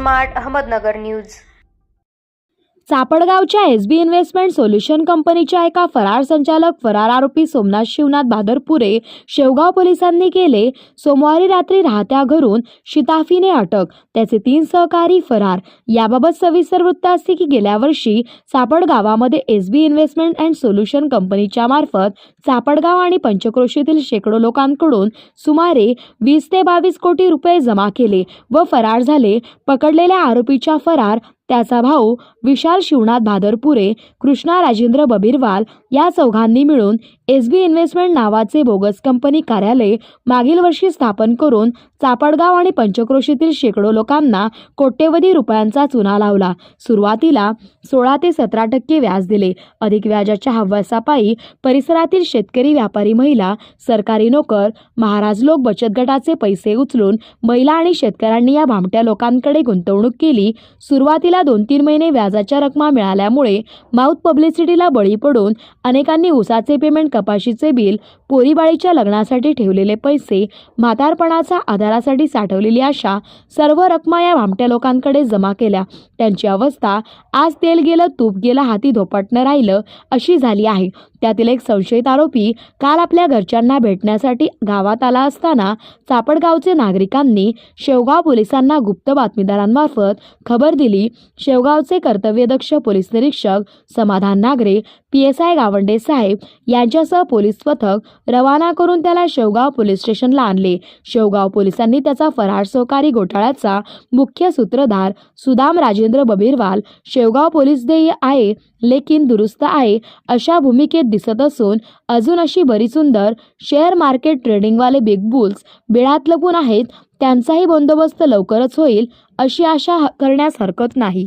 Smart Ahmednagar news. चापडगावच्या SB investment solution कंपनीच्या एका फरार संचालक फरार आरोपी सोमनाथ शिवनाथ भादरपुरे शेवगाव पोलिसांनी केले। सोमवारी रात्री राहत्या घरून शिताफीने अटक, त्याचे 3 सहकारी फरार। याबाबत सविस्तर वृत्त असे की गेल्या वर्षी चापडगावामध्ये एसबी इन्व्हेस्टमेंट अँड सोल्युशन कंपनीच्या मार्फत चापडगाव आणि पंचक्रोशीतील शेकडो लोकांकडून सुमारे 20 ते 22 कोटी रुपये जमा केले व फरार झाले। पकडलेल्या आरोपीच्या फरार त्याचा भाऊ विशाल शिवनाथ भादरपुरे, कृष्णा राजेंद्र बबीरवाल या चौघांनी मिळून एसबी इन्व्हेस्टमेंट नावाचे बोगस कंपनी कार्यालय मागील वर्षी स्थापन करून चापडगाव आणि पंचक्रोशीतील शेकडो लोकांना कोट्यवधी रुपयांचा चुना लावला। सुरुवातीला 16 ते 17% व्याज दिले। अधिक व्याजाच्या हव्यासापायी परिसरातील शेतकरी, व्यापारी, महिला, सरकारी नोकर, महाराज लोक बचत गटाचे पैसे उचलून महिला आणि शेतकऱ्यांनी या भामट्या लोकांकडे गुंतवणूक केली। सुरुवातीला 2-3 महिने व्याजाच्या रकमा मिळाल्यामुळे माउथ पब्लिसिटीला बळी पडून अनेकांनी ऊसाचे पेमेंट, कपाशीचे बिल, पोरीबाळीच्या लग्नासाठी ठेवलेले पैसे, म्हातारपणाचा आधारासाठी साठवलेली आशा सर्व रकमा या भामट्या लोकांकडे जमा केल्या। त्यांची अवस्था आज तेल गेलं तूप गेलं हाती धोपटणं राहिलं अशी झाली आहे। त्यातील एक संशयित आरोपी काल आपल्या घरच्यांना भेटण्यासाठी गावात आला असताना चापडगावचे नागरिकांनी शेवगाव पोलिसांना गुप्त बातमीदारांमार्फत खबर दिली। शेवगावचे कर्तव्यदक्ष पोलीस निरीक्षक समाधान नागरे, PSI गावंडे साहेब यांच्यासह पोलीस पथक रवाना करून त्याला शेवगाव पोलीस स्टेशनला आणले। शेवगाव पोलिसांनी त्याचा फरार सहकारी घोटाळ्याचा मुख्य सूत्रधार सुदाम राजेंद्र बबीरवाल शेवगाव पोलीस देय आहे लेकिन दुरुस्त आहे अशा भूमिकेत दिसत असून अजून अशी बरी सुंदर शेअर मार्केट ट्रेडिंगवाले बिग बुल्स बिळात लपून आहेत, त्यांचाही बंदोबस्त लवकरच होईल अशी आशा करण्यास हरकत नाही।